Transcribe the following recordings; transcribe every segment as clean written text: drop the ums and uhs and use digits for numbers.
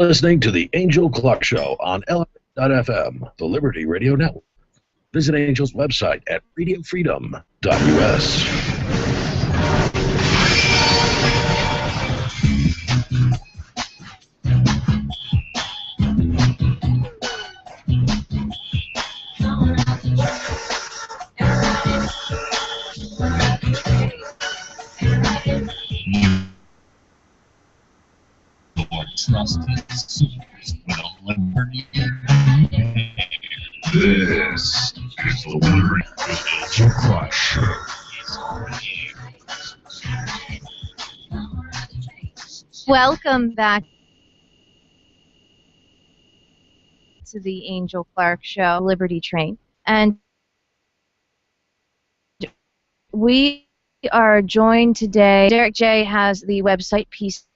Listening to the Angel Clark Show on LFM, the Liberty Radio Network. Visit Angel's website at radiofreedom.us. Trusted source with liberty. This is the Liberty Angel Clark Show. Welcome back to the Angel Clark Show, Liberty Train, and we are joined today. Derrick J has the website Peace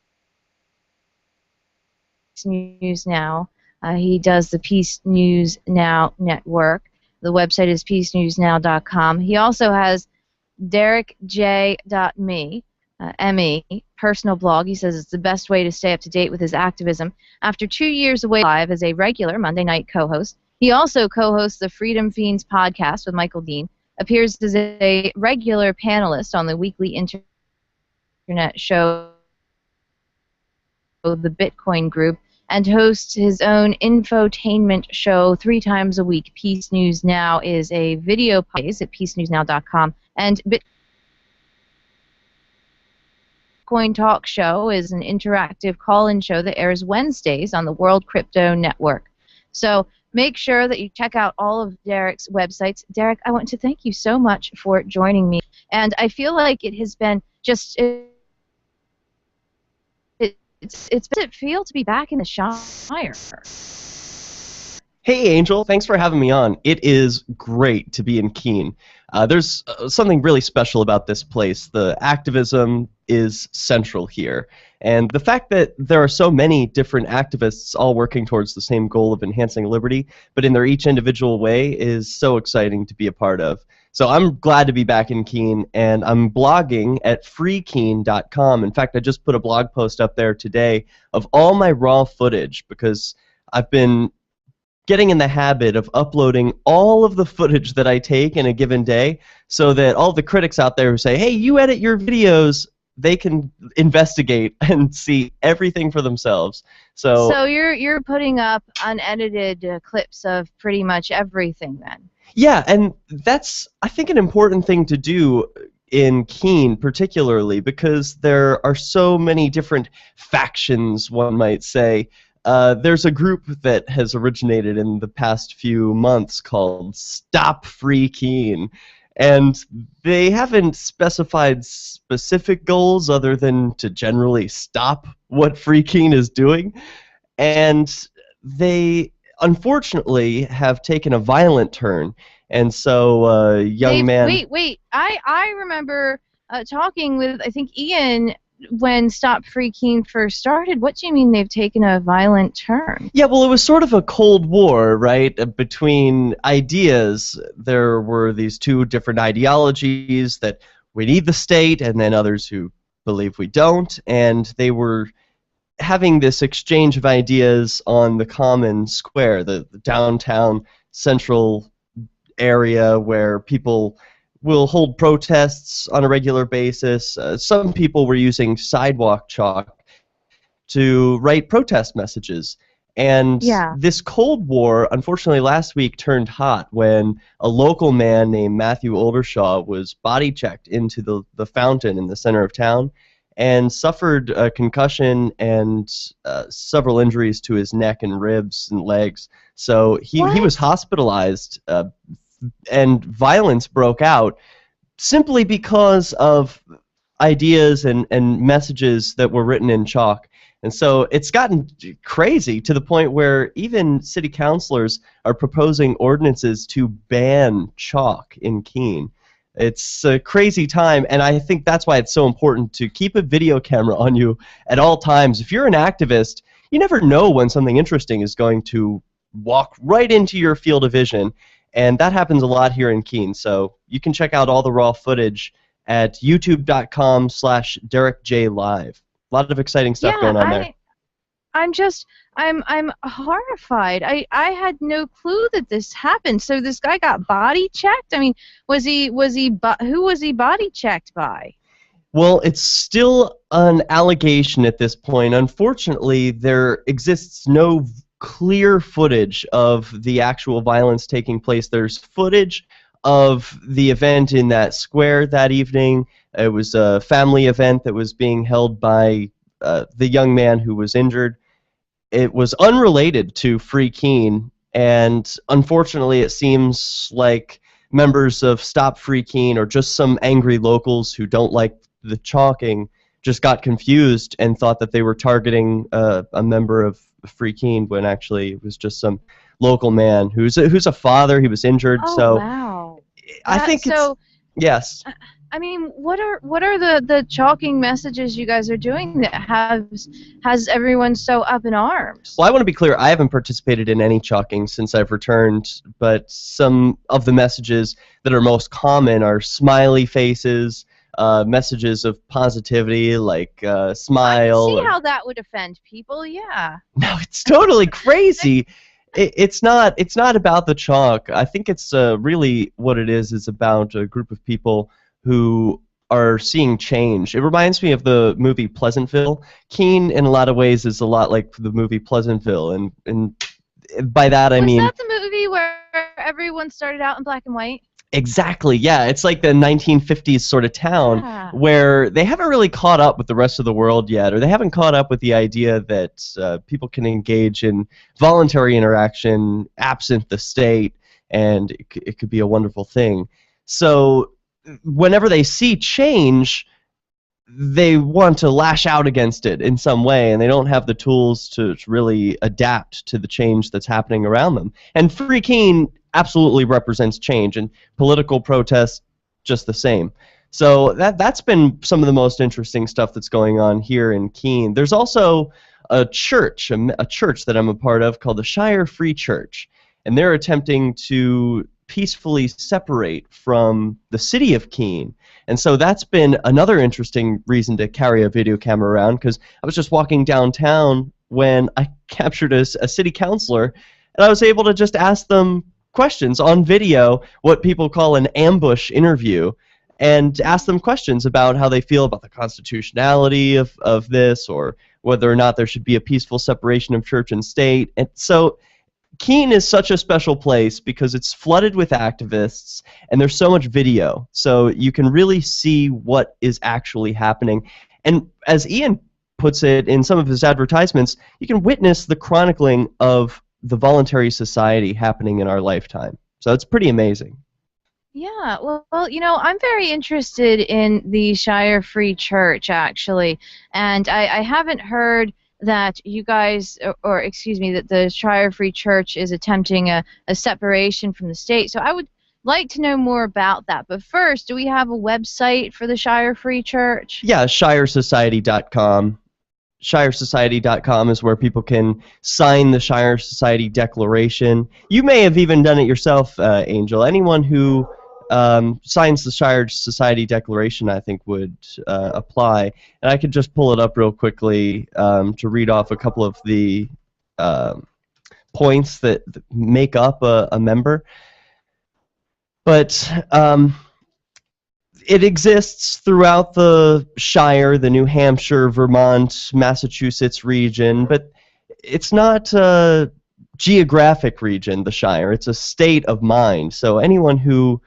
News Now. He does the Peace News Now network. The website is peacenewsnow.com. He also has DerrickJ.me, ME, personal blog. He says it's the best way to stay up to date with his activism. After 2 years away live as a regular Monday night co-host, he also co-hosts the Freedom Fiends podcast with Michael Dean, appears as a regular panelist on the weekly internet show The Bitcoin Group, and hosts his own infotainment show 3 times a week. Peace News Now is a video podcast at peacenewsnow.com, and Bitcoin Talk Show is an interactive call-in show that airs Wednesdays on the World Crypto Network. So make sure that you check out all of Derrick's websites. Derrick, I want to thank you so much for joining me, and I feel like it has been just... It's it feel to be back in the Shire. Hey, Angel. Thanks for having me on. It is great to be in Keene. There's something really special about this place. The activism is central here. And the fact that there are so many different activists all working towards the same goal of enhancing liberty, but in their each individual way, is so exciting to be a part of. So I'm glad to be back in Keene, and I'm blogging at freekeene.com. In fact, I just put a blog post up there today of all my raw footage, because I've been getting in the habit of uploading all of the footage that I take in a given day, so that all the critics out there who say, hey, you edit your videos, they can investigate and see everything for themselves. So you're putting up unedited clips of pretty much everything then? Yeah, and that's, I think, an important thing to do in Keene particularly, because there are so many different factions, one might say. There's a group that has originated in the past few months called Stop Free Keene, and they haven't specified specific goals other than to generally stop what Free Keene is doing, and they unfortunately have taken a violent turn. And so young man... Wait. I remember talking with, I think, Ian when Stop Free Keene first started. What do you mean they've taken a violent turn? Yeah, well, it was sort of a Cold War, right, between ideas. There were these two different ideologies, that we need the state, and then others who believe we don't, and they were having this exchange of ideas on the common square, the downtown central area where people will hold protests on a regular basis. Some people were using sidewalk chalk to write protest messages. And this Cold War, unfortunately, last week turned hot when a local man named Matthew Oldershaw was body-checked into the fountain in the center of town and suffered a concussion and several injuries to his neck and ribs and legs. So he was hospitalized, and violence broke out simply because of ideas and messages that were written in chalk. And so it's gotten crazy to the point where even city councilors are proposing ordinances to ban chalk in Keene. It's a crazy time, and I think that's why it's so important to keep a video camera on you at all times. If you're an activist, you never know when something interesting is going to walk right into your field of vision, and that happens a lot here in Keene. So you can check out all the raw footage at youtube.com/DerrickJ Live. A lot of exciting stuff going on there. I'm horrified. I had no clue that this happened. So this guy got body checked? I mean, who was he body checked by? Well, it's still an allegation at this point. Unfortunately, there exists no clear footage of the actual violence taking place. There's footage of the event in that square that evening. It was a family event that was being held by the young man who was injured. It was unrelated to Free Keene, and unfortunately it seems like members of Stop Free Keene or just some angry locals who don't like the chalking just got confused and thought that they were targeting a member of Free Keene when actually it was just some local man who's a father. He was injured. Oh, so wow. I think so, yes. I mean, what are the chalking messages you guys are doing that has everyone so up in arms? Well, I want to be clear. I haven't participated in any chalking since I've returned, but some of the messages that are most common are smiley faces, messages of positivity like smile. I can see how that would offend people. Yeah. No, it's totally crazy. It's not about the chalk. I think it's really what it is about a group of people who are seeing change. It reminds me of the movie Pleasantville. Keene, in a lot of ways, is a lot like the movie Pleasantville, and by that I mean... Was that the movie where everyone started out in black and white? Exactly, yeah. It's like the 1950s sort of town where they haven't really caught up with the rest of the world yet, or they haven't caught up with the idea that people can engage in voluntary interaction absent the state, and it could be a wonderful thing. So whenever they see change, they want to lash out against it in some way, and they don't have the tools to really adapt to the change that's happening around them. And Free Keene absolutely represents change, and political protests just the same. So that's been some of the most interesting stuff that's going on here in Keene. There's also a church that I'm a part of called the Shire Free Church, and they're attempting to peacefully separate from the city of Keene. And so that's been another interesting reason to carry a video camera around, because I was just walking downtown when I captured a city councilor, and I was able to just ask them questions on video, what people call an ambush interview, and ask them questions about how they feel about the constitutionality of this, or whether or not there should be a peaceful separation of church and state. And so Keene is such a special place because it's flooded with activists, and there's so much video, so you can really see what is actually happening. And as Ian puts it in some of his advertisements, you can witness the chronicling of the voluntary society happening in our lifetime. So it's pretty amazing. Yeah, well, I'm very interested in the Shire Free Church, actually, and I haven't heard that you guys, or excuse me, that the Shire Free Church is attempting a separation from the state. So I would like to know more about that. But first, do we have a website for the Shire Free Church? Yeah, ShireSociety.com. ShireSociety.com is where people can sign the Shire Society Declaration. You may have even done it yourself, Angel. Anyone who signs the Shire Society Declaration, I think, would apply. And I could just pull it up real quickly to read off a couple of the points that make up a member. But it exists throughout the Shire, the New Hampshire, Vermont, Massachusetts region, but it's not a geographic region, the Shire. It's a state of mind. So anyone who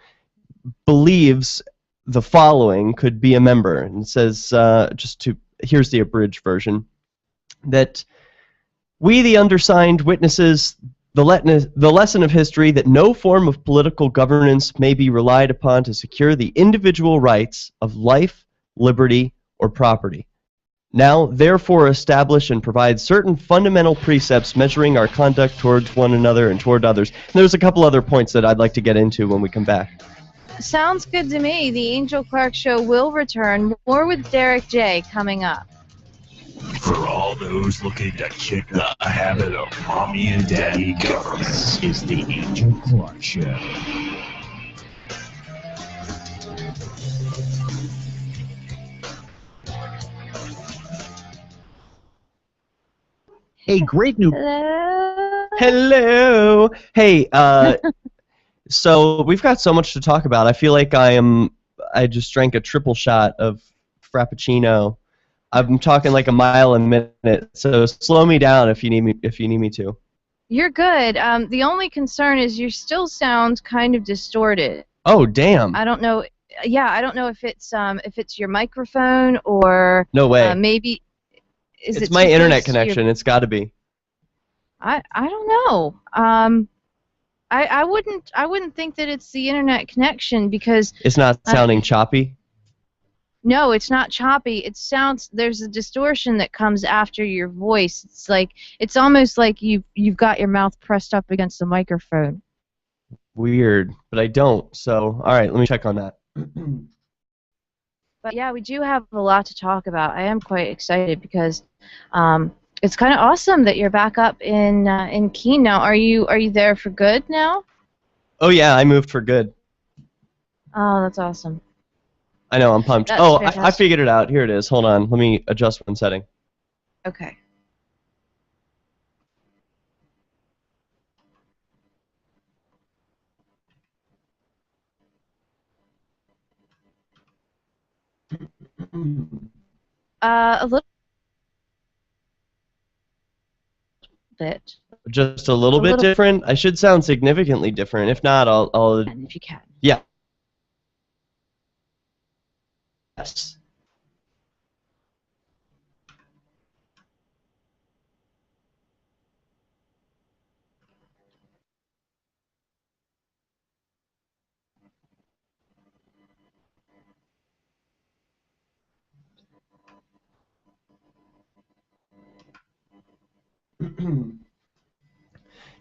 believes the following could be a member. And it says, here's the abridged version, that we, the undersigned, witnesses the lesson of history that no form of political governance may be relied upon to secure the individual rights of life, liberty, or property. Now, therefore, establish and provide certain fundamental precepts measuring our conduct towards one another and toward others. And there's a couple other points that I'd like to get into when we come back. Sounds good to me. The Angel Clark Show will return. More with Derrick J coming up. For all those looking to kick the habit of mommy and daddy government, this is the Angel Clark Show. a great new... Hello. Hey, so we've got so much to talk about. I feel like I just drank a triple shot of Frappuccino. I'm talking like a mile a minute, so slow me down if you need me to. You're good. The only concern is you still sound kind of distorted. Oh, damn. I don't know. Yeah, I don't know if it's your microphone or no way. Maybe it's my internet connection. It's got to be. I don't know. I wouldn't think that it's the internet connection because it's not sounding choppy. No, it's not choppy. It sounds, there's a distortion that comes after your voice. It's almost like you've got your mouth pressed up against the microphone. Weird, but I don't. So, all right, let me check on that. But yeah, we do have a lot to talk about. I am quite excited because it's kind of awesome that you're back up in Keene now. Are you there for good now? Oh yeah, I moved for good. Oh, that's awesome. I know, I'm pumped. That's I figured it out. Here it is. Hold on. Let me adjust one setting. Okay. A little bit. Just a little bit different? I should sound significantly different. If not, I'll... If you can. Yeah. Yes.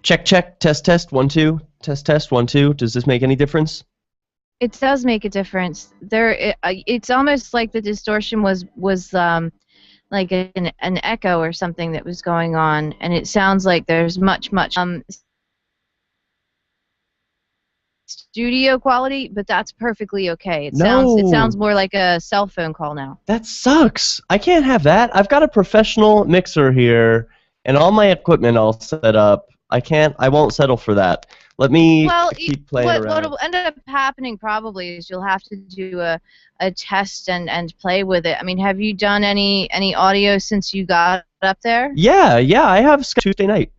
Check, check, test, 1, 2, test, 1, 2. Does this make any difference? It does make a difference. It's almost like the distortion was like an echo or something that was going on, and it sounds like there's much studio quality, but that's perfectly okay. It sounds more like a cell phone call now. That sucks. I can't have that. I've got a professional mixer here, and all my equipment all set up. I won't settle for that. Let me keep playing around. What will end up happening probably is you'll have to do a test and play with it. I mean, have you done any audio since you got up there? Yeah, I have Skype Tuesday night.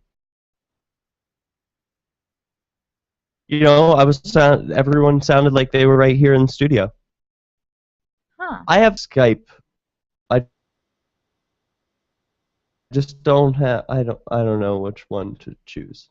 You know, everyone sounded like they were right here in the studio. Huh. I have Skype. I just don't have. I don't know which one to choose.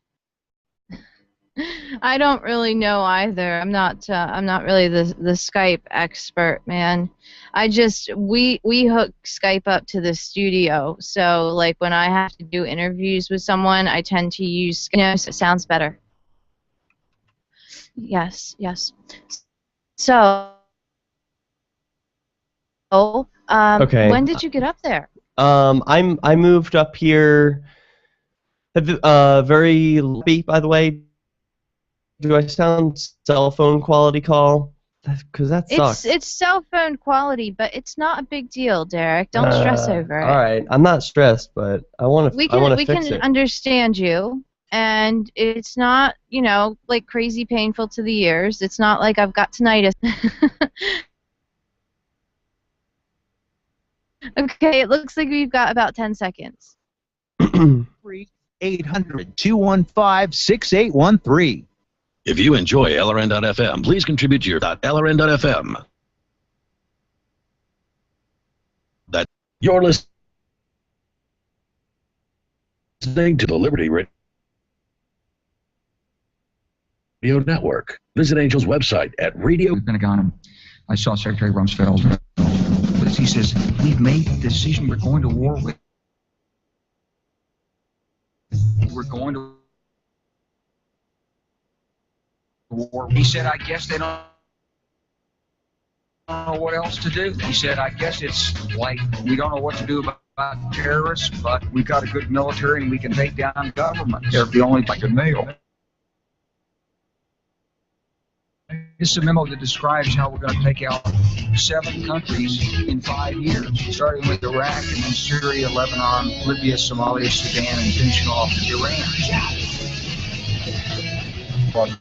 I don't really know either. I'm not really the Skype expert, man. We hook Skype up to the studio, so like when I have to do interviews with someone, I tend to use Skype. So it sounds better. Yes. So, okay. When did you get up there? I moved up here. Very lucky, by the way. Do I sound cell phone quality call? Because that sucks. It's cell phone quality, but it's not a big deal, Derrick. Don't stress over it. All right, I'm not stressed, but I want to. We can understand you, and it's not, like crazy painful to the ears. It's not like I've got tinnitus. Okay, it looks like we've got about 10 seconds. 800-215-6813. If you enjoy LRN.FM, please contribute to your LRN.FM. You're listening to the Liberty Radio Network. Visit Angel's website at Radio. Pentagon. I saw Secretary Rumsfeld. He says, we've made the decision, we're going to war with. We're going to war. He said, I guess they don't know what else to do. He said, I guess it's like we don't know what to do about terrorists, but we've got a good military and we can take down government. They're the only like a nail. It's a memo that describes how we're going to take out 7 countries in 5 years, starting with Iraq and then Syria, Lebanon, Libya, Somalia, Sudan, and finishing off with Iran.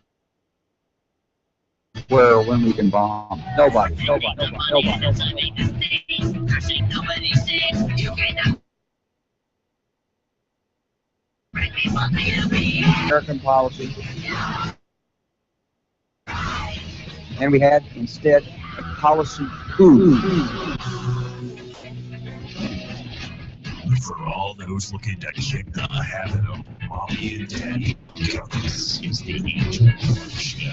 Where or when we can bomb. Nobody. American policy. And we had instead a policy coup. For all those looking to kick the habit of mommy and daddy, this is the Angel Show.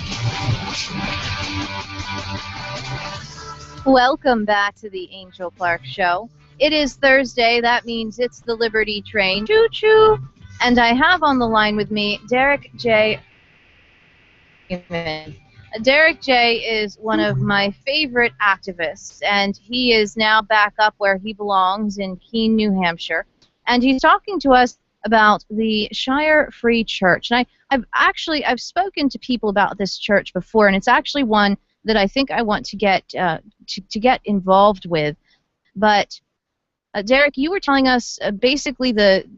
Welcome back to the Angel Clark Show. It is Thursday. That means it's the Liberty Train. Choo-choo! And I have on the line with me Derrick J. Derrick J is one of my favorite activists, and he is now back up where he belongs in Keene, New Hampshire. And he's talking to us about the Shire Free Church. And I've spoken to people about this church before, and it's actually one that I think I want to get to get involved with. But Derrick, you were telling us basically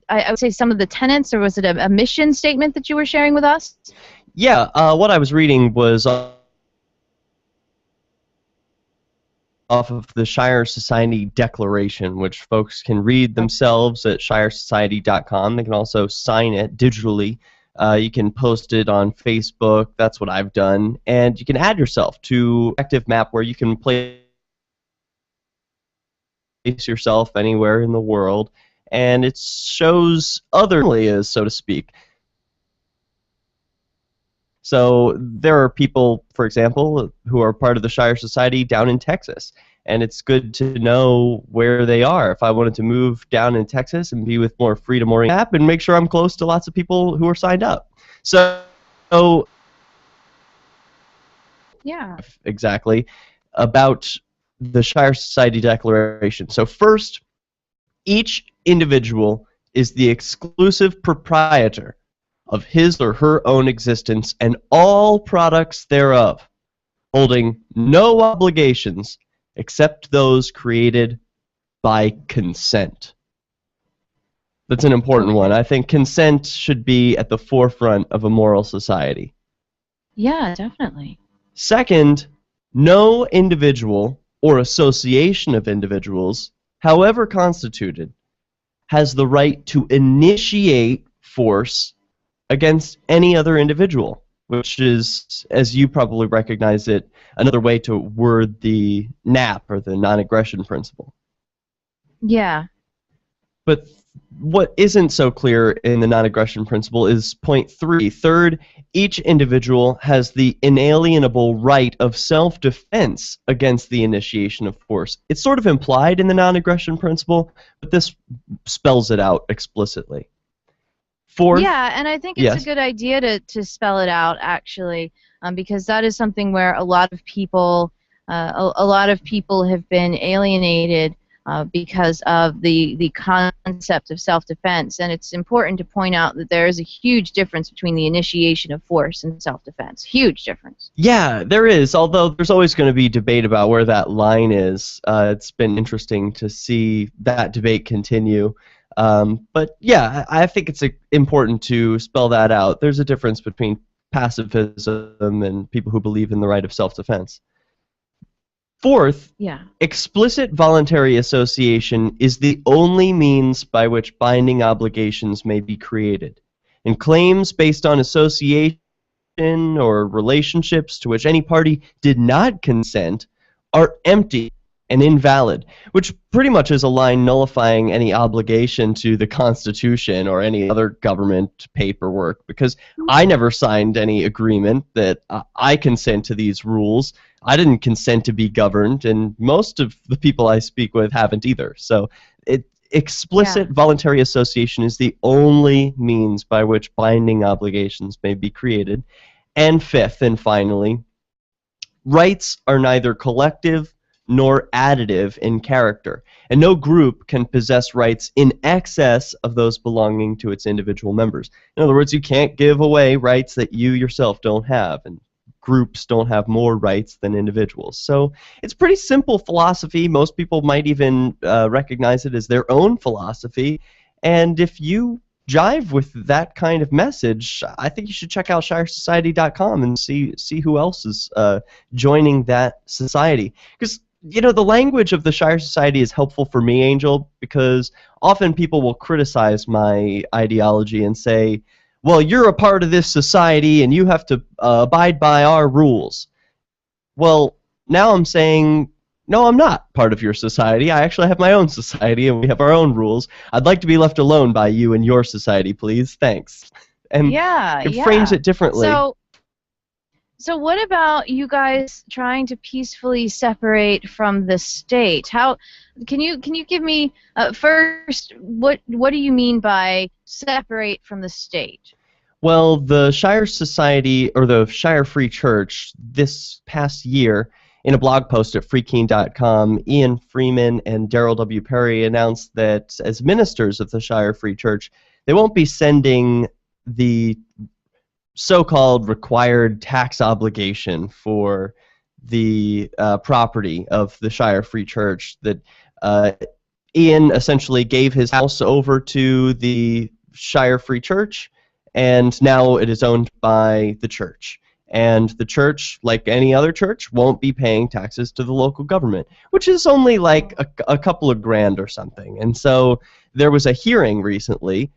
I would say some of the tenets, or was it a mission statement that you were sharing with us? Yeah, what I was reading was off of the Shire Society Declaration, which folks can read themselves at shiresociety.com. They can also sign it digitally. You can post it on Facebook. That's what I've done. And you can add yourself to active map where you can place yourself anywhere in the world. And it shows other areas, so to speak. So there are people, for example, who are part of the Shire Society down in Texas, and it's good to know where they are. If I wanted to move down in Texas and be with more freedom-oriented app and make sure I'm close to lots of people who are signed up. So yeah, exactly, about the Shire Society Declaration. So first, each individual is the exclusive proprietor of his or her own existence and all products thereof, holding no obligations except those created by consent. That's an important one. I think consent should be at the forefront of a moral society. Yeah, definitely. Second, no individual or association of individuals, however constituted, has the right to initiate force against any other individual, which is, as you probably recognize it, another way to word the NAP, or the non-aggression principle. Yeah. But what isn't so clear in the non-aggression principle is point 3. Third, each individual has the inalienable right of self-defense against the initiation of force. It's sort of implied in the non-aggression principle, but this spells it out explicitly. Fourth, yeah, and I think it's a good idea to spell it out, actually, because that is something where a lot of people have been alienated because of the concept of self-defense, and it's important to point out that there is a huge difference between the initiation of force and self-defense. Huge difference. Yeah, there is, although there's always going to be debate about where that line is. It's been interesting to see that debate continue. But yeah, I think it's important to spell that out. There's a difference between pacifism and people who believe in the right of self-defense. Fourth, explicit voluntary association is the only means by which binding obligations may be created, and claims based on association or relationships to which any party did not consent are empty and invalid, which pretty much is a line nullifying any obligation to the Constitution or any other government paperwork, because I never signed any agreement that I consent to these rules. I didn't consent to be governed, and most of the people I speak with haven't either. So explicit voluntary association is the only means by which binding obligations may be created. And fifth and finally, rights are neither collective nor additive in character, and no group can possess rights in excess of those belonging to its individual members. In other words, you can't give away rights that you yourself don't have, and groups don't have more rights than individuals. So it's pretty simple philosophy. Most people might even recognize it as their own philosophy. And if you jive with that kind of message, I think you should check out ShireSociety.com and see who else is joining that society. Because, you know, the language of the Shire Society is helpful for me, Angel, because often people will criticize my ideology and say, well, you're a part of this society and you have to abide by our rules. Well, now I'm saying, no, I'm not part of your society. I actually have my own society, and we have our own rules. I'd like to be left alone by you and your society, please. Thanks. And it frames it differently. So what about you guys trying to peacefully separate from the state? How can you give me first what do you mean by separate from the state? Well, the Shire Society, or the Shire Free Church, this past year, in a blog post at freekeene.com, Ian Freeman and Darrell W. Perry announced that as ministers of the Shire Free Church, they won't be sending the so-called required tax obligation for the property of the Shire Free Church. That Ian essentially gave his house over to the Shire Free Church, and now it is owned by the church. And the church, like any other church, won't be paying taxes to the local government, which is only like a couple of grand or something. And so there was a hearing recently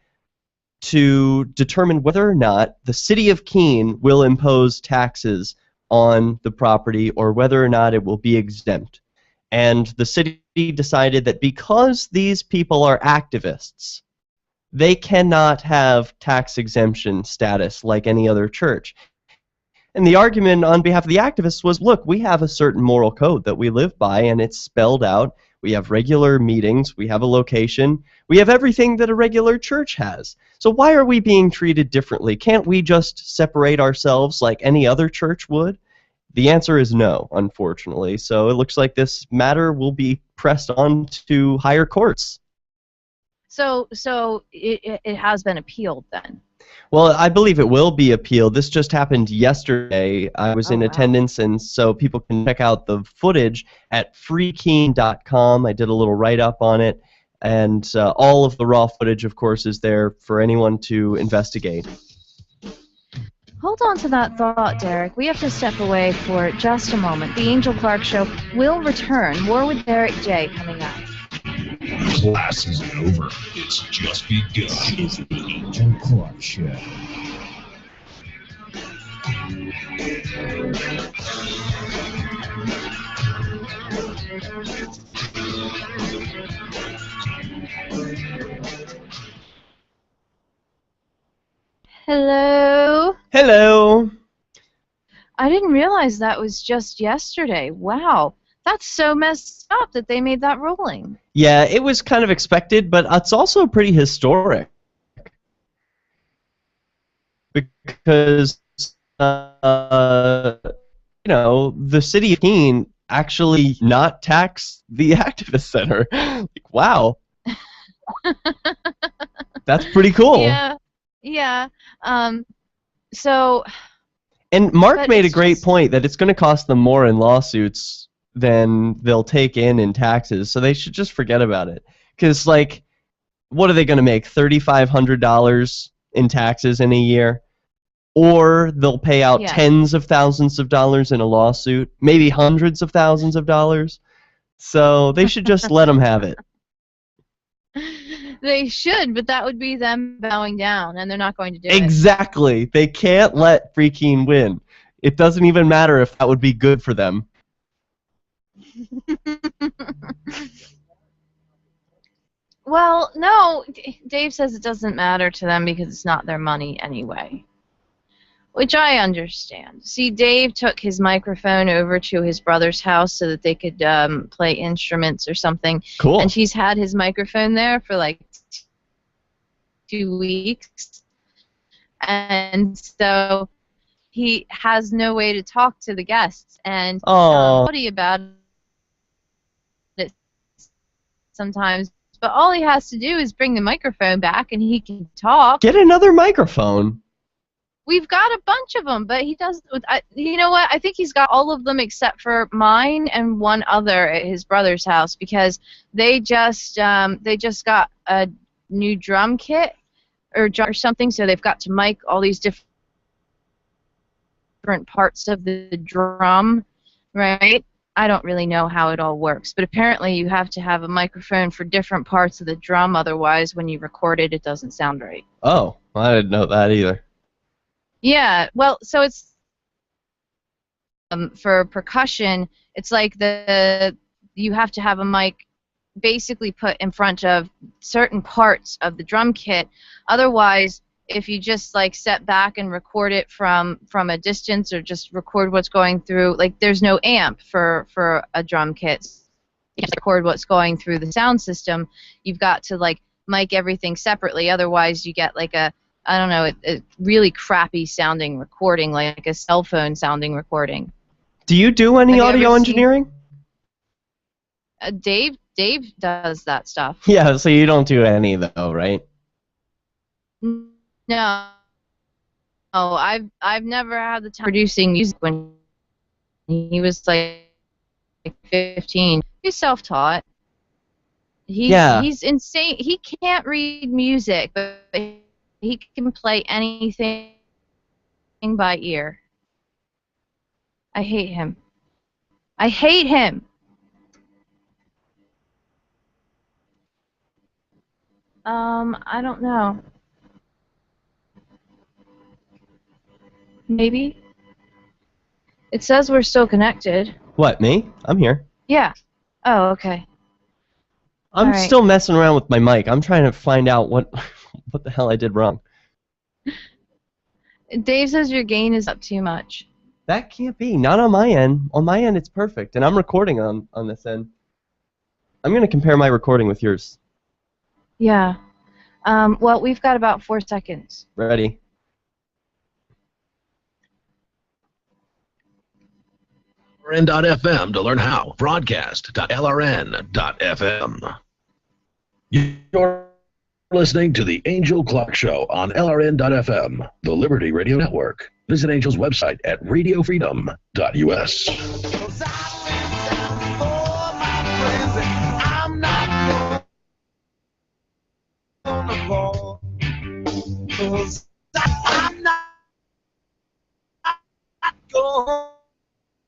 to determine whether or not the city of Keene will impose taxes on the property or whether or not it will be exempt. And the city decided that because these people are activists, they cannot have tax exemption status like any other church. And the argument on behalf of the activists was, look, we have a certain moral code that we live by, and it's spelled out. We have regular meetings. We have a location. We have everything that a regular church has. So why are we being treated differently? Can't we just separate ourselves like any other church would? The answer is no, unfortunately. So it looks like this matter will be pressed on to higher courts. So it has been appealed then? Well, I believe it will be appealed. This just happened yesterday. I was in attendance, and so people can check out the footage at freekeene.com. I did a little write-up on it, and all of the raw footage, of course, is there for anyone to investigate. Hold on to that thought, Derrick. We have to step away for just a moment. The Angel Clark Show will return. More with Derrick J coming up. Class isn't over. It's just begun. It's the Angel Clark Show. Hello? Hello. I didn't realize that was just yesterday. Wow. That's so messed up that they made that ruling. Yeah, it was kind of expected, but it's also pretty historic. Because, you know, the city of Keene actually not tax the activist center. Like, wow. That's pretty cool. Yeah. So... And Mark made a great point that it's going to cost them more in lawsuits than they'll take in taxes, so they should just forget about it. Because, like, what are they going to make, $3,500 in taxes in a year? Or they'll pay out tens of thousands of dollars in a lawsuit, maybe hundreds of thousands of dollars. So they should just let them have it. They should, but that would be them bowing down, and they're not going to do it. Exactly. They can't let Free Keene win. It doesn't even matter if that would be good for them. Well, no, Dave says it doesn't matter to them because it's not their money anyway, which I understand. See, Dave took his microphone over to his brother's house so that they could play instruments or something. Cool. And he's had his microphone there for like 2 weeks, and so he has no way to talk to the guests. And funny about it sometimes. But all he has to do is bring the microphone back, and he can talk. Get another microphone. We've got a bunch of them, but he does. You know what? I think he's got all of them except for mine and one other at his brother's house, because they just got a new drum kit or something, so they've got to mic all these different parts of the drum, right? I don't really know how it all works, but apparently you have to have a microphone for different parts of the drum, otherwise when you record it, it doesn't sound right. Oh, I didn't know that either. Yeah, well, so it's for percussion, it's like you have to have a mic basically put in front of certain parts of the drum kit. Otherwise, if you just like step back and record it from a distance, or just record what's going through, like there's no amp for a drum kit. You just record what's going through the sound system. You've got to like mic everything separately. Otherwise, you get like a really crappy sounding recording, like a cell phone sounding recording. Do you do any audio engineering? Dave does that stuff. Yeah, so you don't do any though, right? No. Oh, I've never had the time producing music. When he was like 15, he's self-taught. He's insane. He can't read music, but he can play anything by ear. I hate him. I hate him. I don't know. Maybe. It says we're still connected. What, me? I'm here. Yeah. Oh, okay. I'm still messing around with my mic. I'm trying to find out what the hell I did wrong. Dave says your gain is up too much. That can't be. Not on my end. On my end, it's perfect, and I'm recording on this end. I'm going to compare my recording with yours. Yeah. Well, we've got about 4 seconds. Ready. LRN.FM to learn how. Broadcast.LRN.FM. You're listening to the Angel Clock Show on LRN.FM, the Liberty Radio Network. Visit Angel's website at radiofreedom.us.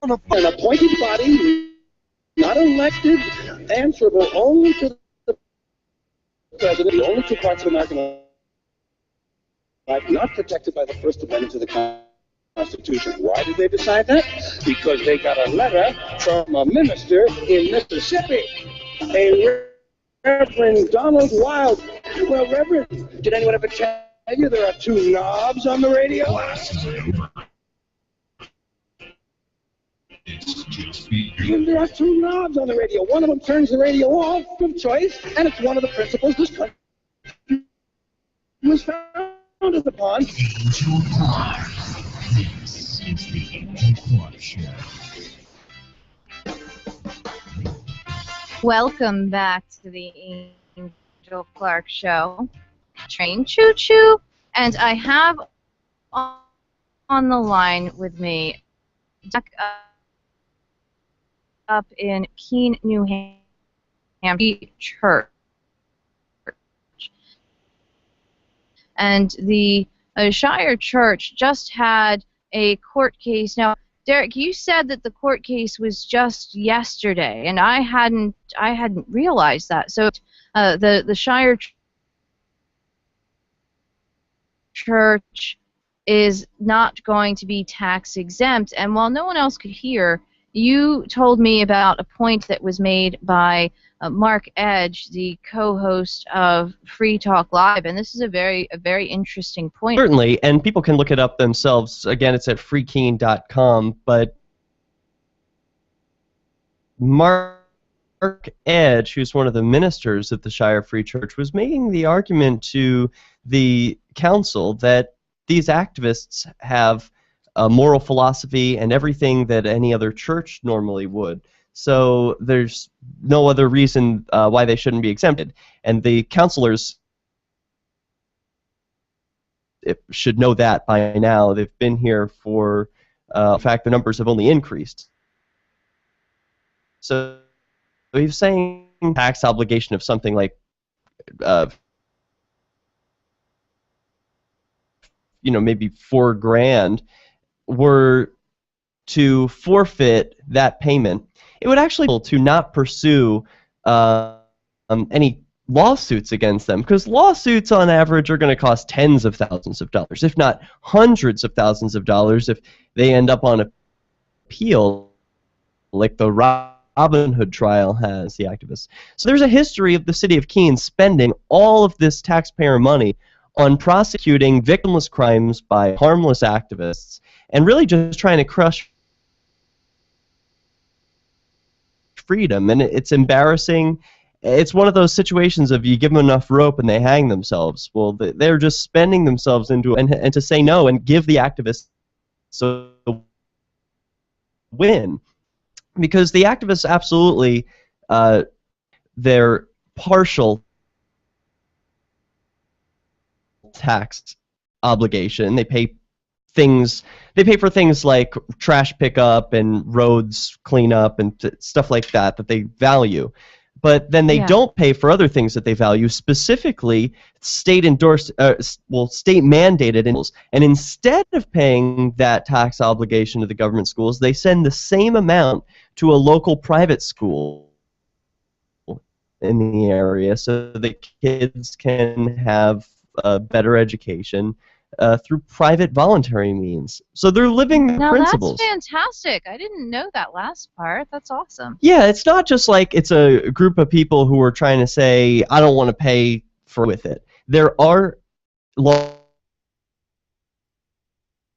An appointed body, not elected, answerable only to the president, the only two parts of American life not protected by the First Amendment to the Constitution. Why did they decide that? Because they got a letter from a minister in Mississippi, a Reverend Donald Wild. Well, Reverend, did anyone ever tell you there are two knobs on the radio? There are two knobs on the radio. One of them turns the radio off of choice, and it's one of the principles this country was founded upon. Angel Clark. This is the Angel Clark Show. Welcome back to the Angel Clark Show. Train choo-choo. And I have on the line with me up in Keene, New Hampshire Church. And the Shire Church just had a court case. Now, Derrick, you said that the court case was just yesterday, and I hadn't realized that. So the Shire Church is not going to be tax exempt, and while no one else could hear, you told me about a point that was made by Mark Edge, the co-host of Free Talk Live, and this is a very interesting point. Certainly, and people can look it up themselves. Again, it's at freekeene.com, but Mark Edge, who's one of the ministers at the Shire Free Church, was making the argument to the council that these activists have a moral philosophy and everything that any other church normally would. So there's no other reason why they shouldn't be exempted. And the counselors should know that by now. They've been here for, in fact, the numbers have only increased. So he's saying tax obligation of something like, maybe $4,000 were to forfeit that payment, it would actually be able to not pursue any lawsuits against them, because lawsuits on average are going to cost tens of thousands of dollars, if not hundreds of thousands of dollars, if they end up on appeal, like the Robin Hood trial has, the activists. So there's a history of the city of Keene spending all of this taxpayer money on prosecuting victimless crimes by harmless activists, and really just trying to crush freedom. And it's embarrassing. It's one of those situations of you give them enough rope and they hang themselves. Well, they're just spending themselves into it, and to say no and give the activists a win. Because the activists absolutely, they're partial tax obligation. They pay for things like trash pickup and roads cleanup and stuff like that they value. But then they don't pay for other things that they value, specifically state mandated. And instead of paying that tax obligation to the government schools, they send the same amount to a local private school in the area so the kids can have a better education through private voluntary means. So they're living the principles. Now that's fantastic. I didn't know that last part. That's awesome. Yeah, it's not just like it's a group of people who are trying to say, I don't want to pay for with it. There are laws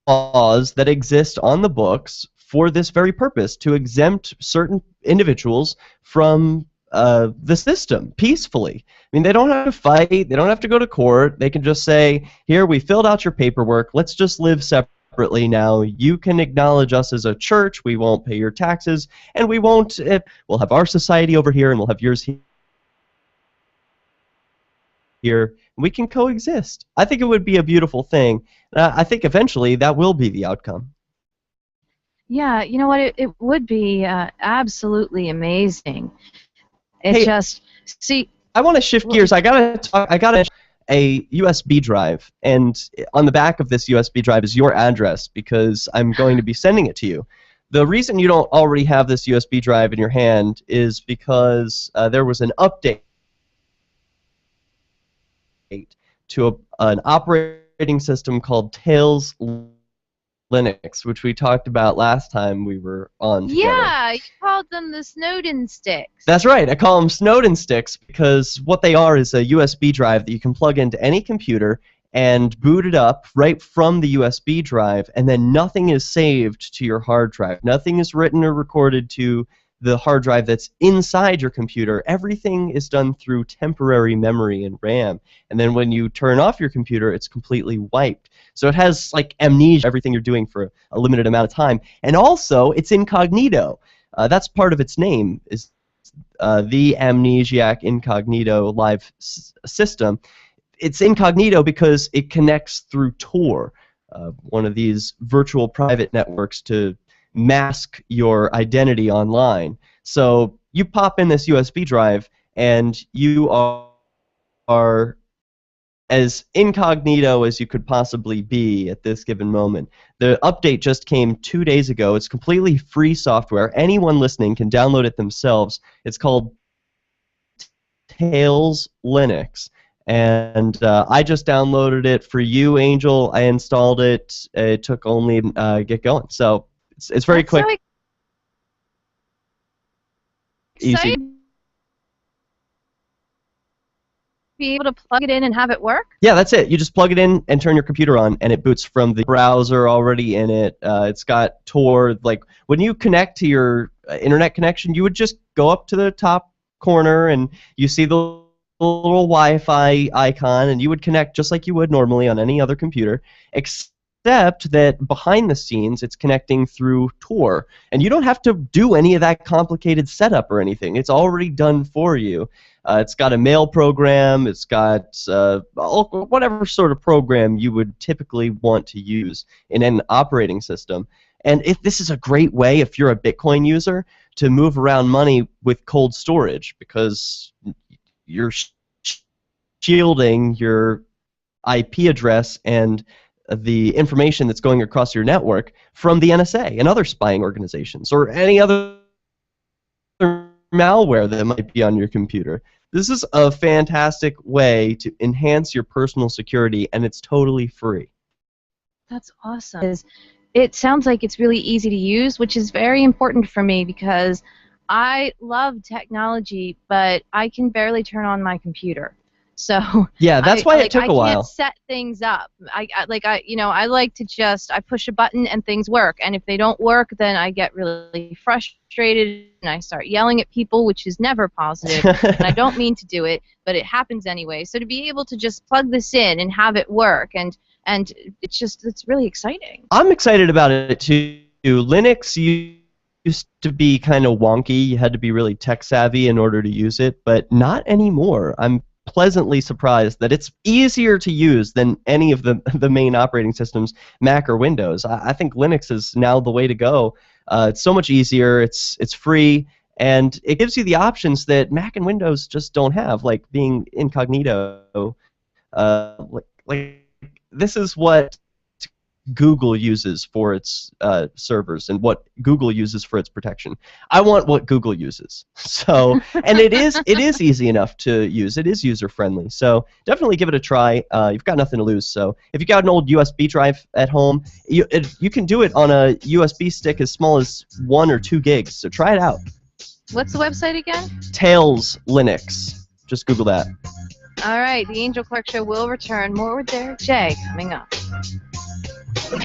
that exist on the books for this very purpose, to exempt certain individuals from the system peacefully. I mean, they don't have to fight, they don't have to go to court, they can just say, here, we filled out your paperwork, let's just live separately now. You can acknowledge us as a church, we won't pay your taxes, and we won't, we'll have our society over here and we'll have yours here. We can coexist. I think it would be a beautiful thing. I think eventually that will be the outcome. Yeah, you know what, it would be absolutely amazing. I want to shift gears. I got a USB drive, and on the back of this USB drive is your address, because I'm going to be sending it to you. The reason you don't already have this USB drive in your hand is because there was an update to an operating system called Tails Linux, which we talked about last time we were on together. Yeah, you called them the Snowden sticks. That's right. I call them Snowden sticks because what they are is a USB drive that you can plug into any computer and boot it up right from the USB drive, and then nothing is saved to your hard drive. Nothing is written or recorded to the hard drive that's inside your computer. Everything is done through temporary memory and RAM. And then when you turn off your computer, it's completely wiped. So it has like amnesia, everything you're doing for a limited amount of time. And also, it's incognito. That's part of its name, is the Amnesiac Incognito Live System. It's incognito because it connects through Tor, one of these virtual private networks to mask your identity online. So you pop in this USB drive and you are as incognito as you could possibly be at this given moment. The update just came 2 days ago. It's completely free software. Anyone listening can download it themselves. It's called Tails Linux. And I just downloaded it for you, Angel. I installed it. It took only get going. So it's very quick. So easy. Be able to plug it in and have it work? Yeah, that's it. You just plug it in and turn your computer on, and it boots from the browser already in it. It's got Tor. Like when you connect to your internet connection, you would just go up to the top corner and you see the little Wi-Fi icon, and you would connect just like you would normally on any other computer, except that behind the scenes it's connecting through Tor, and you don't have to do any of that complicated setup or anything. It's already done for you. It's got a mail program. It's got whatever sort of program you would typically want to use in an operating system. And this is a great way, if you're a Bitcoin user, to move around money with cold storage, because you're shielding your IP address and the information that's going across your network from the NSA and other spying organizations or any other malware that might be on your computer. This is a fantastic way to enhance your personal security, and it's totally free. That's awesome. It sounds like it's really easy to use, which is very important for me because I love technology, but I can barely turn on my computer. So yeah, that's why it took a while. I can't set things up. I like to just push a button and things work. And if they don't work, then I get really frustrated and I start yelling at people, which is never positive. And I don't mean to do it, but it happens anyway. So to be able to just plug this in and have it work, and it's really exciting. I'm excited about it too. Linux used to be kind of wonky. You had to be really tech savvy in order to use it, but not anymore. I'm pleasantly surprised that it's easier to use than any of the main operating systems, Mac or Windows. I think Linux is now the way to go. It's so much easier. It's free, and it gives you the options that Mac and Windows just don't have, like being incognito. Like this is what Google uses for its servers and what Google uses for its protection. I want what Google uses. So, and it is easy enough to use. It is user friendly. So definitely give it a try. You've got nothing to lose. So if you got an old USB drive at home, you can do it on a USB stick as small as 1 or 2 gigs. So try it out. What's the website again? Tails Linux. Just Google that. All right, the Angel Clark Show will return. More with Derrick J coming up.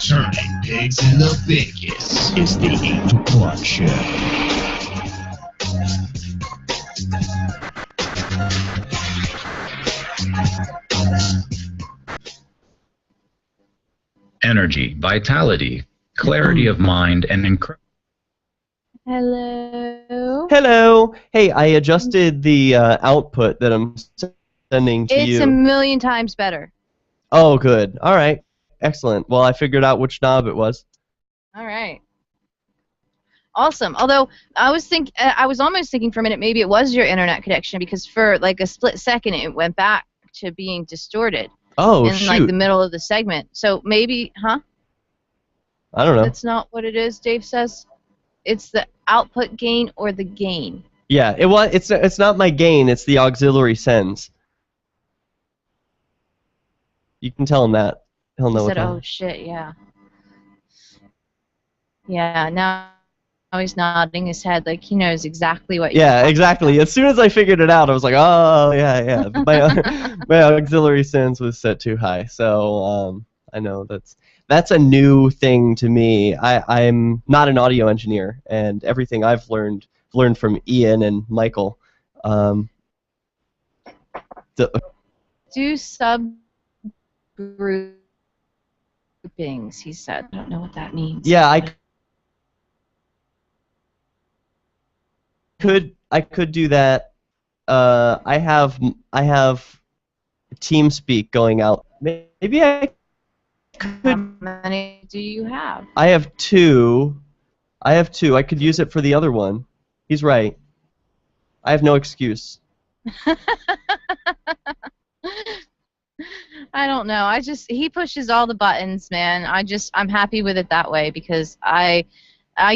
Turning pigs into Vegas is the Angel Clark Show. Energy, vitality, clarity of mind, and Hello. Hello. Hey, I adjusted the output that I'm sending to you. It's a million times better. Oh, good. All right. Excellent. Well, I figured out which knob it was. All right. Awesome. Although I was almost thinking for a minute maybe it was your internet connection, because for like a split second it went back to being distorted. Oh, in shoot. like the middle of the segment. So maybe, I don't know. That's not what it is. Dave says it's the output gain or the gain. Yeah. It's not my gain. It's the auxiliary sends. You can tell him that. He'll know. He said, "Oh shit, yeah." Yeah. Now he's nodding his head like he knows exactly what. Yeah, exactly. As soon as I figured it out, I was like, "Oh, yeah." My auxiliary sends was set too high, so I know that's a new thing to me. I'm not an audio engineer, and everything I've learned from Ian and Michael. Do subgroupings, he said. I don't know what that means. Yeah, I could do that. I have TeamSpeak going out. Maybe I could. How many do you have? I have 2. I could use it for the other one. He's right. I have no excuse. I don't know. He pushes all the buttons, man. I'm happy with it that way because I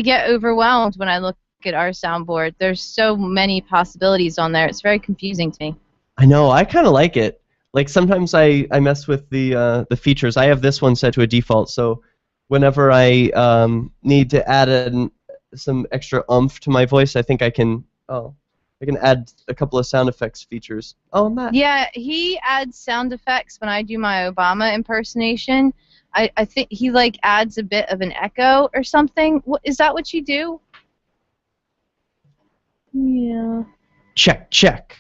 get overwhelmed when I look at our soundboard. There's so many possibilities on there. It's very confusing to me. I know. I kind of like it. Like sometimes I mess with the features. I have this one set to a default, so whenever I need to add some extra oomph to my voice, I think I can add a couple of sound effects features. Oh, Matt. Yeah, he adds sound effects when I do my Obama impersonation. I think he like adds a bit of an echo or something. Is that what you do? Yeah. Check.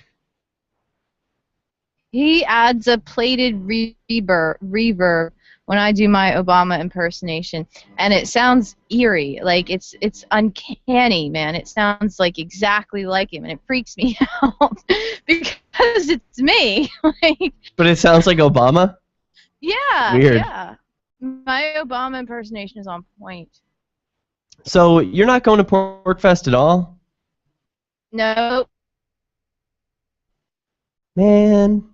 He adds a plated reverb when I do my Obama impersonation, and it sounds eerie, like it's uncanny, man. It sounds like exactly like him, and it freaks me out because it's me. Like, But it sounds like Obama? yeah, Weird. yeah. My Obama impersonation is on point. So you're not going to Porkfest at all? No, Man.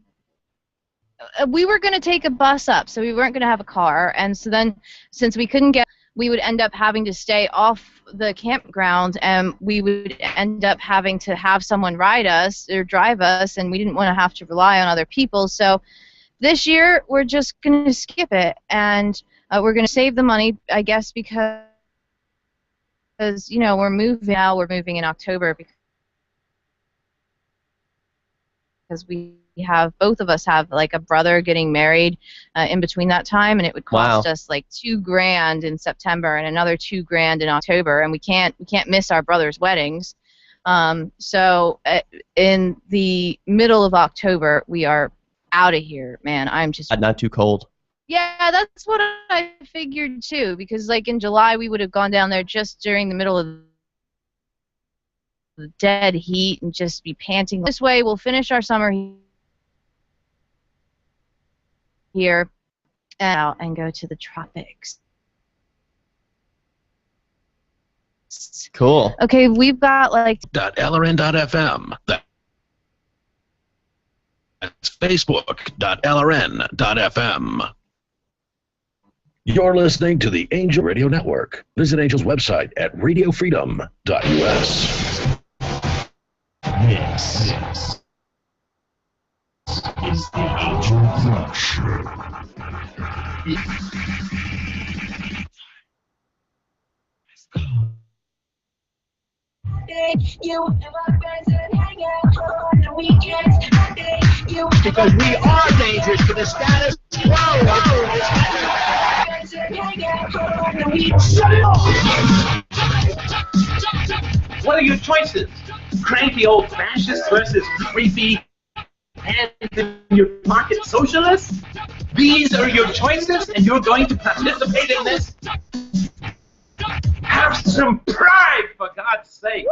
we were going to take a bus up, so we weren't going to have a car, and so then since we couldn't get, we would end up having to stay off the campground, and we would end up having to have someone ride us or drive us, and we didn't want to have to rely on other people. So this year we're just going to skip it, and we're going to save the money, I guess, because you know, we're moving now. We're moving in October because we have, both of us have like a brother getting married in between that time, and it would cost us like $2,000 in September and another $2,000 in October, and we can't miss our brother's weddings. So in the middle of October we are out of here, man. I'm just Not too cold. Yeah, that's what I figured too, because like in July we would have gone down there just during the middle of the dead heat and just be panting. This way we'll finish our summer here and go to the tropics. Cool. Okay, we've got like .lrn.fm. That's Facebook.lrn.fm. You're listening to the Angel Radio Network. Visit Angel's website at radiofreedom.us. This is the Angel Clark Show. Because we are dangerous to the status quo. What are your choices? Cranky old fascists versus creepy hand-in-your-pocket socialists? These are your choices, and you're going to participate in this? Have some pride, for God's sake!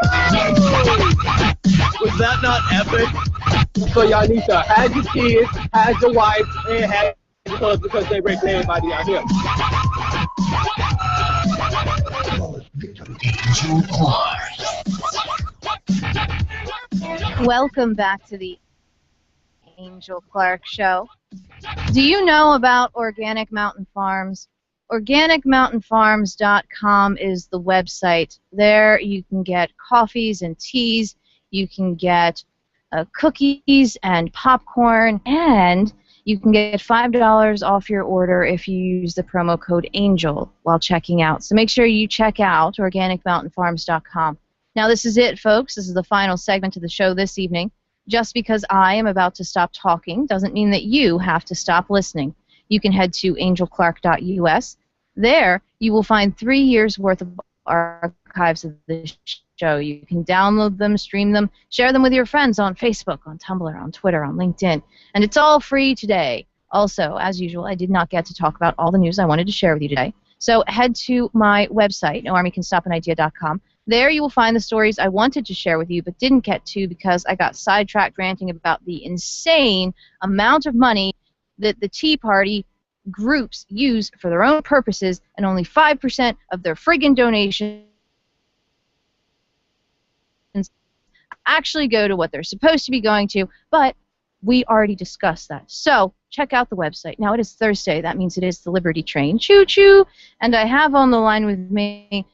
Was that not epic? So y'all need to have your kids, have your wife, and have your husband because they raped everybody out here. Angel Clark. Welcome back to the Angel Clark Show. Do you know about Organic Mountain Farms? OrganicMountainFarms.com is the website. There you can get coffees and teas, you can get cookies and popcorn, and you can get $5 off your order if you use the promo code ANGEL while checking out. So make sure you check out OrganicMountainFarms.com. Now this is it, folks. This is the final segment of the show this evening. Just because I am about to stop talking doesn't mean that you have to stop listening. You can head to angelclark.us. There, you will find 3 years' worth of archives of the show. You can download them, stream them, share them with your friends on Facebook, on Tumblr, on Twitter, on LinkedIn. And it's all free today. Also, as usual, I did not get to talk about all the news I wanted to share with you today. So head to my website, noarmycanstopanidea.com. There you will find the stories I wanted to share with you but didn't get to because I got sidetracked ranting about the insane amount of money that the Tea Party groups use for their own purposes, and only 5% of their friggin' donations actually go to what they're supposed to be going to, but we already discussed that. So check out the website. Now it is Thursday. That means it is the Liberty Train. Choo-choo! And I have on the line with me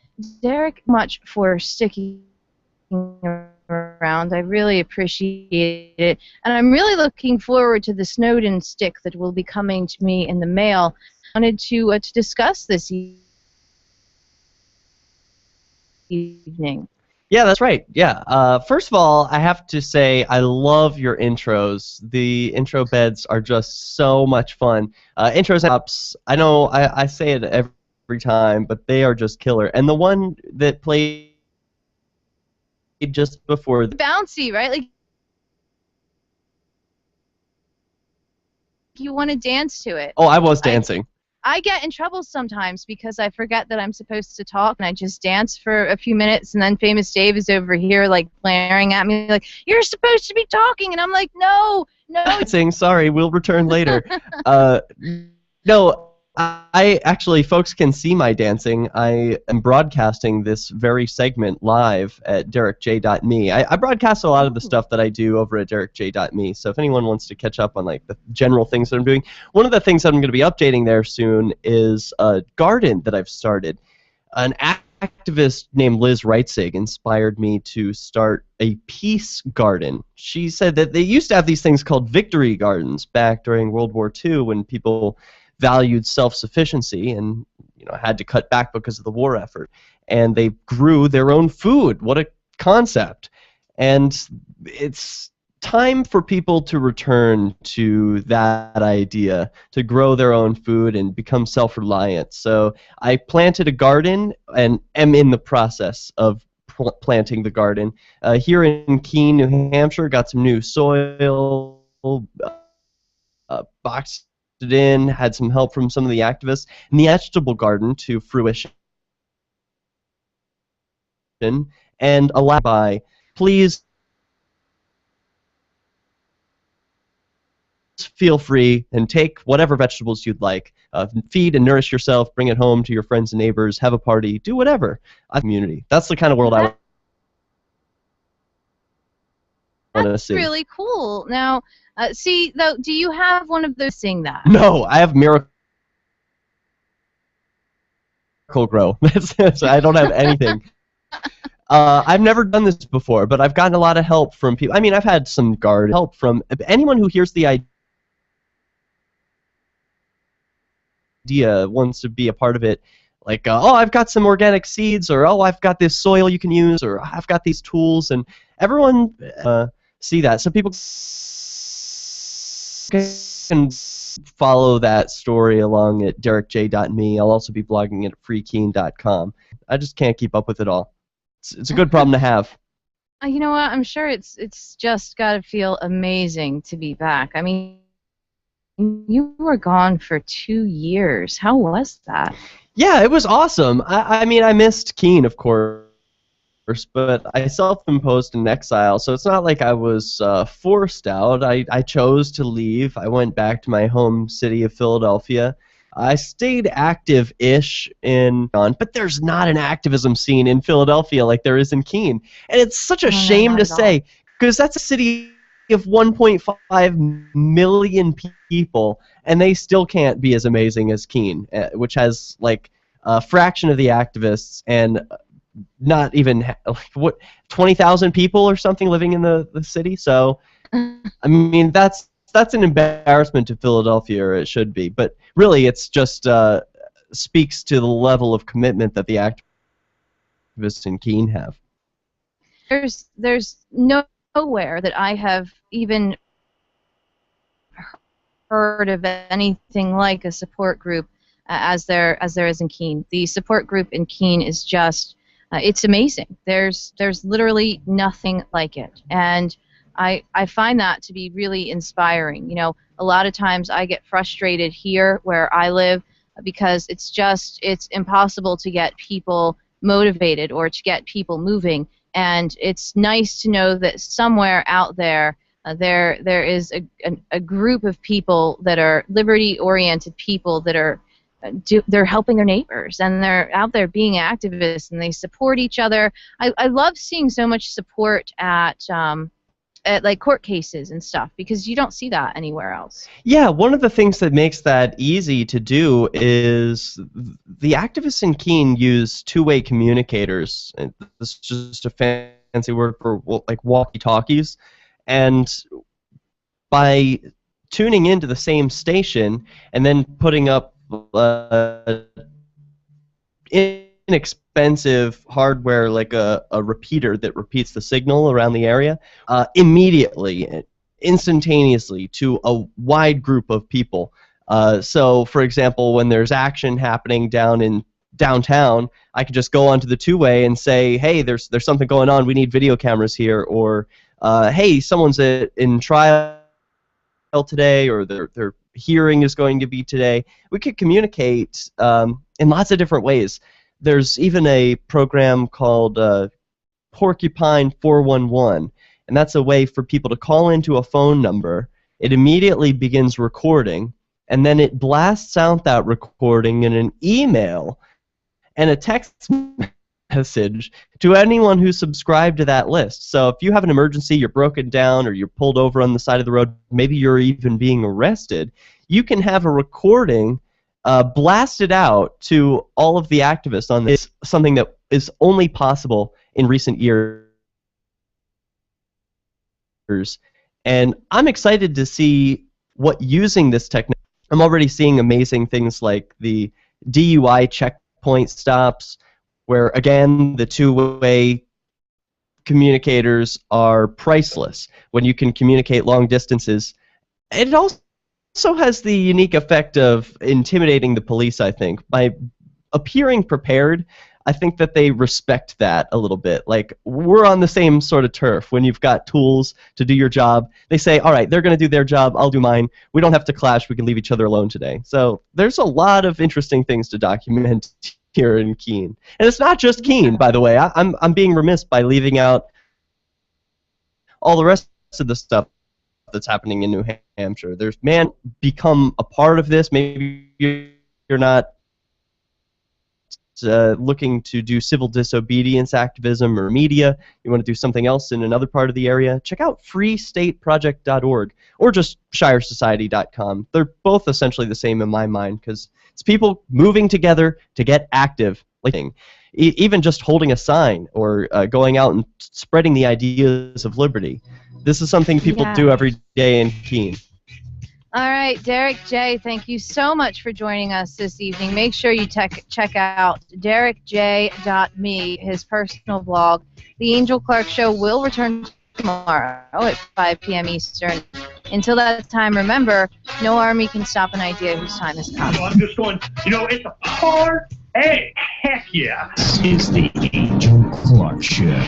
Derrick, much for sticking around. I really appreciate it. And I'm really looking forward to the Snowden stick that will be coming to me in the mail. I wanted to discuss this evening. Yeah, that's right. Yeah. First of all, I have to say I love your intros. The intro beds are just so much fun. Intros and ups, I know I say it every time, but they are just killer. And the one that played just before bouncy, right? Like you want to dance to it. Oh, I was dancing. I get in trouble sometimes because I forget that I'm supposed to talk, and I just dance for a few minutes, and then Famous Dave is over here, like, glaring at me, like, you're supposed to be talking, and I'm like, no. Saying, sorry, we'll return later. No, I actually, folks can see my dancing. I am broadcasting this very segment live at DerrickJ.me. I broadcast a lot of the stuff that I do over at DerrickJ.me, so if anyone wants to catch up on like the general things that I'm doing, one of the things that I'm going to be updating there soon is a garden that I've started. An activist named Liz Reitzig inspired me to start a peace garden. She said that they used to have these things called victory gardens back during World War II when people valued self-sufficiency and had to cut back because of the war effort, and they grew their own food. What a concept. And it's time for people to return to that idea, to grow their own food and become self-reliant. So I planted a garden and am in the process of planting the garden here in Keene, New Hampshire. Got some new soil, boxed it in, had some help from some of the activists, and the vegetable garden to fruition, and allowed by, please feel free and take whatever vegetables you'd like, feed and nourish yourself, bring it home to your friends and neighbors, have a party, do whatever. Community. That's the kind of world I want to see. That's really cool. Now, see, though, do you have one of those seeing that? No, I have Miracle Grow. I don't have anything. I've never done this before, but I've gotten a lot of help from people. I mean, I've had some garden help from anyone who hears the idea, wants to be a part of it. Like, oh, I've got some organic seeds, or oh, I've got this soil you can use, or I've got these tools, and everyone see that. So people can follow that story along at DerrickJ.me. I'll also be blogging it at freekeene.com. I just can't keep up with it all. It's a good problem to have. You know what? I'm sure it's just got to feel amazing to be back. I mean, you were gone for 2 years. How was that? Yeah, it was awesome. I mean, I missed Keene, of course, but I self-imposed an exile, so it's not like I was forced out. I chose to leave. I went back to my home city of Philadelphia. I stayed active-ish but there's not an activism scene in Philadelphia like there is in Keene. And it's such a shame to say, because that's a city of 1.5 million people, and they still can't be as amazing as Keene, which has like a fraction of the activists and not even, 20,000 people or something living in the city. So, I mean, that's an embarrassment to Philadelphia, or it should be. But really, it's just speaks to the level of commitment that the activists in Keene have. There's nowhere that I have even heard of anything like a support group as there is in Keene. The support group in Keene is just it's amazing. There's literally nothing like it, and I find that to be really inspiring. You know, a lot of times I get frustrated here where I live because it's impossible to get people motivated or to get people moving, and it's nice to know that somewhere out there there is a group of people that are liberty-oriented people that are they're helping their neighbors, and they're out there being activists, and they support each other. I love seeing so much support at like court cases and stuff, because you don't see that anywhere else. Yeah, one of the things that makes that easy to do is the activists in Keene use two-way communicators. This is just a fancy word for like walkie-talkies, and by tuning into the same station and then putting up inexpensive hardware like a repeater that repeats the signal around the area immediately, instantaneously to a wide group of people. So, for example, when there's action happening down in downtown, I could just go onto the two-way and say, hey, there's something going on, we need video cameras here, or hey, someone's in trial today, or they're hearing is going to be today. We could communicate in lots of different ways. There's even a program called Porcupine 411, and that's a way for people to call into a phone number. It immediately begins recording, and then it blasts out that recording in an email and a text message to anyone who's subscribed to that list. So if you have an emergency, you're broken down, or you're pulled over on the side of the road, maybe you're even being arrested, you can have a recording blasted out to all of the activists on this, something that is only possible in recent years. And I'm excited to see what using this technology. I'm already seeing amazing things like the DUI checkpoint stops, where, again, the two-way communicators are priceless when you can communicate long distances. It also has the unique effect of intimidating the police, I think. By appearing prepared, I think that they respect that a little bit. Like, we're on the same sort of turf. When you've got tools to do your job, they say, all right, they're going to do their job, I'll do mine. We don't have to clash. We can leave each other alone today. So there's a lot of interesting things to document here in Keene. And it's not just Keene, by the way. I'm being remiss by leaving out all the rest of the stuff that's happening in New Hampshire. There's, man, become a part of this. Maybe you're not looking to do civil disobedience activism or media, you want to do something else in another part of the area, check out freestateproject.org or just shiresociety.com. They're both essentially the same in my mind, because it's people moving together to get active, like even just holding a sign or going out and spreading the ideas of liberty. This is something people do every day in Keene. All right, Derrick J, thank you so much for joining us this evening. Make sure you check out DerrickJ.me, his personal blog. The Angel Clark Show will return tomorrow at 5 p.m. Eastern. Until that time, remember, no army can stop an idea whose time has come. I'm just going, it's a hard egg. Heck yeah. This is the Angel Clark Show.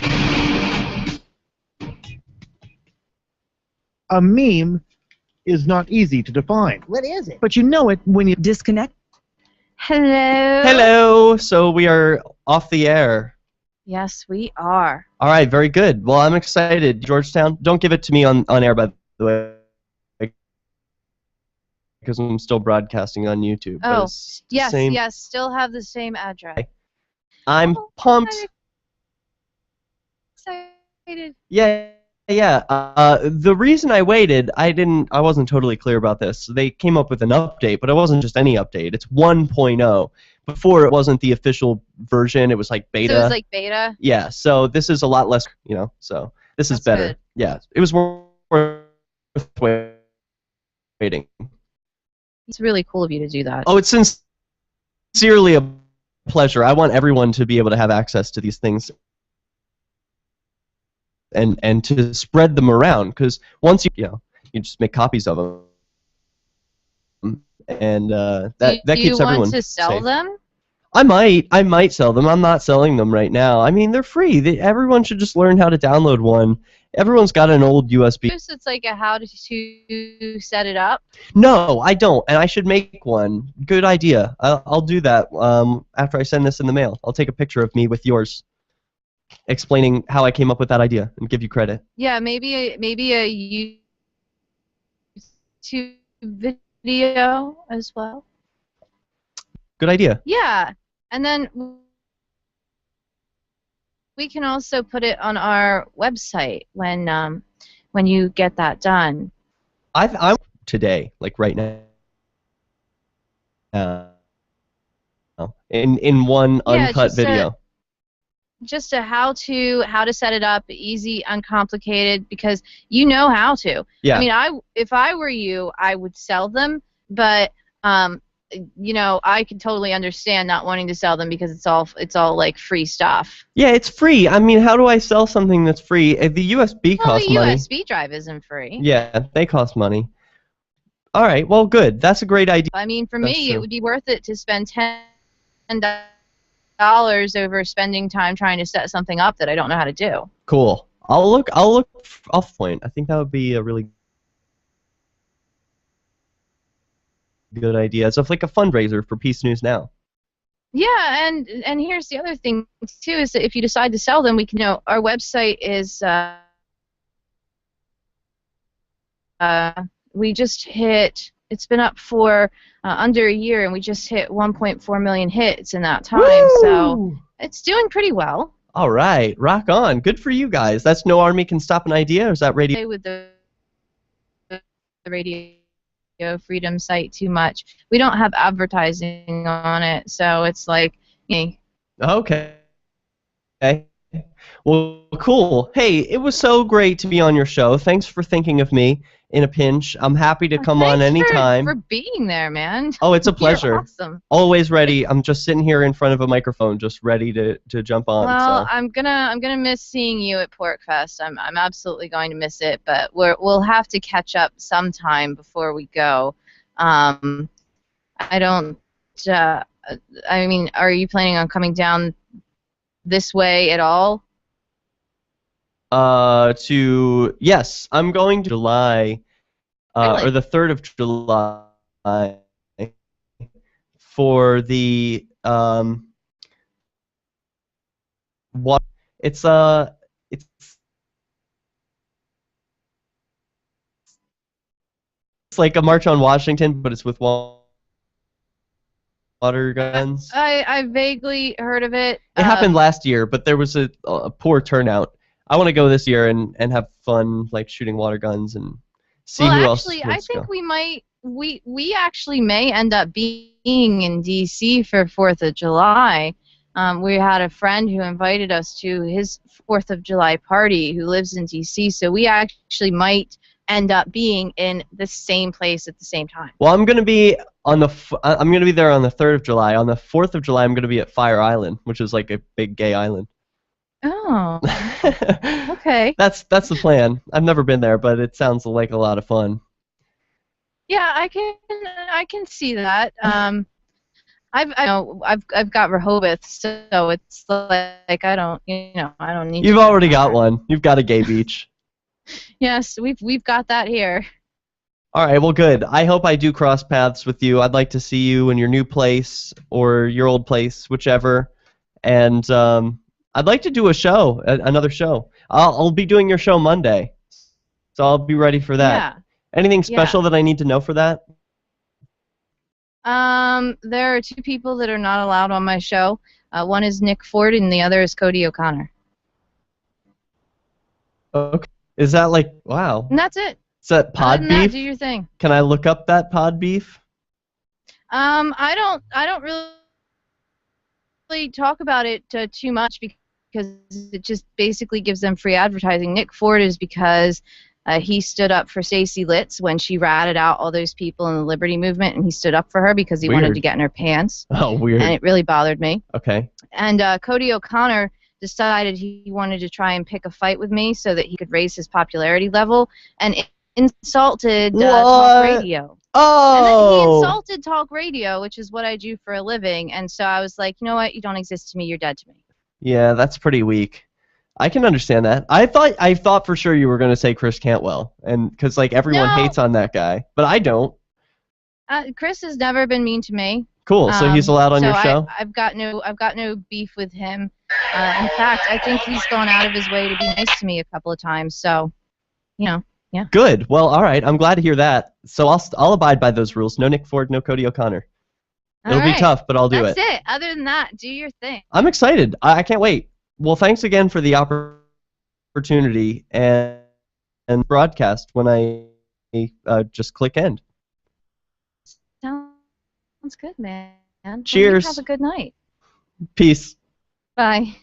A meme is not easy to define. What is it? But you know it when you Disconnect. Hello. Hello. So we are off the air. Yes, we are. All right, very good. Well, I'm excited. Georgetown, don't give it to me on air, by the way, because I'm still broadcasting on YouTube. Oh, yes, still have the same address. I'm pumped. I'm excited. Yeah. The reason I waited, I wasn't totally clear about this. They came up with an update, but it wasn't just any update. It's 1.0. Before, it wasn't the official version. It was like beta. So it was like beta? Yeah, so this is a lot less, so this is better. Good. Yeah, it was worth waiting. It's really cool of you to do that. Oh, it's sincerely a pleasure. I want everyone to be able to have access to these things and to spread them around, because once you just make copies of them, and that keeps everyone safe. Do you want to sell them? I might sell them. I'm not selling them right now. I mean, they're free. Everyone should just learn how to download one. Everyone's got an old USB. It's like a how to set it up? No, I don't, and I should make one. Good idea. I'll do that after I send this in the mail. I'll take a picture of me with yours, explaining how I came up with that idea and give you credit. Yeah, maybe a YouTube video as well. Good idea. Yeah, and then we can also put it on our website when you get that done. I'm today, like right now, in one uncut video. Just a how to set it up, easy, uncomplicated, because you know how to. Yeah. I mean, if I were you, I would sell them, but I can totally understand not wanting to sell them because it's all like free stuff. Yeah, it's free. I mean, how do I sell something that's free? The USB costs money. The USB drive isn't free. Yeah, they cost money. All right, well, good. That's a great idea. I mean, for me, it would be worth it to spend $10 over spending time trying to set something up that I don't know how to do. Cool. I'll look off point. I think that would be a really good idea as of like a fundraiser for Peace News Now. Yeah, and here's the other thing too, is that if you decide to sell them, we can, our website is we just hit, it's been up for under a year, and we just hit 1.4 million hits in that time. Woo! So it's doing pretty well. All right, rock on. Good for you guys. That's No Army Can Stop an Idea, or is that radio? With the Radio Freedom site too much. We don't have advertising on it, so it's like, Okay. Well, cool. Hey, it was so great to be on your show. Thanks for thinking of me in a pinch. I'm happy to come on anytime. Thanks for being there, man. Oh, it's a pleasure. You're awesome. Always ready. I'm just sitting here in front of a microphone, just ready to jump on. Well, so. I'm gonna miss seeing you at PorkFest. I'm absolutely going to miss it, but we'll have to catch up sometime before we go. I don't. I mean, are you planning on coming down this way at all? Yes, I'm going to July, Really? or the 3rd of July, for the what? It's like a March on Washington, but it's with water guns. I vaguely heard of it. It happened last year, but there was a poor turnout. I want to go this year and have fun, like shooting water guns and see who else actually, wants I think to go. we might. We actually may end up being in D.C. for 4th of July. We had a friend who invited us to his 4th of July party who lives in D.C., so we actually might end up being in the same place at the same time. Well, I'm going to be on I'm going to be there on the 3rd of July. On the 4th of July, I'm going to be at Fire Island, which is like a big gay island. Oh, okay. That's the plan. I've never been there, but it sounds like a lot of fun. Yeah, I can see that. I've got Rehoboth, so it's like I don't need. You've already got one. You've got a gay beach. Yes, we've got that here. All right, well, good. I hope I do cross paths with you. I'd like to see you in your new place or your old place, whichever. And I'd like to do a show, another show. I'll be doing your show Monday, so I'll be ready for that. Yeah. Anything special that I need to know for that? There are 2 people that are not allowed on my show. One is Nick Ford, and the other is Cody O'Connor. Okay. Is that like, wow? And that's it. Is that pod Other than beef? that, do your thing. Can I look up that pod beef? I don't really talk about it too much because it just basically gives them free advertising. Nick Ford is because he stood up for Stacey Litz when she ratted out all those people in the Liberty Movement, and he stood up for her because he wanted to get in her pants. Oh, weird. And it really bothered me. Okay. And Cody O'Connor decided he wanted to try and pick a fight with me so that he could raise his popularity level, and insulted talk radio. Oh! And then he insulted talk radio, which is what I do for a living, and so I was like, you know what, you don't exist to me, you're dead to me. Yeah, that's pretty weak. I can understand that. I thought for sure you were going to say Chris Cantwell, and because like everyone hates on that guy, but I don't. Chris has never been mean to me. Cool. So he's allowed on your show? I've got no beef with him. In fact, I think he's gone out of his way to be nice to me a couple of times. So, yeah. Good. Well, all right. I'm glad to hear that. So I'll abide by those rules. No Nick Ford, no Cody O'Connor. It'll be tough, but I'll do it. That's it. Other than that, do your thing. I'm excited. I can't wait. Well, thanks again for the opportunity and broadcast when I just click end. Sounds good, man. Cheers. Have a good night. Peace. Bye.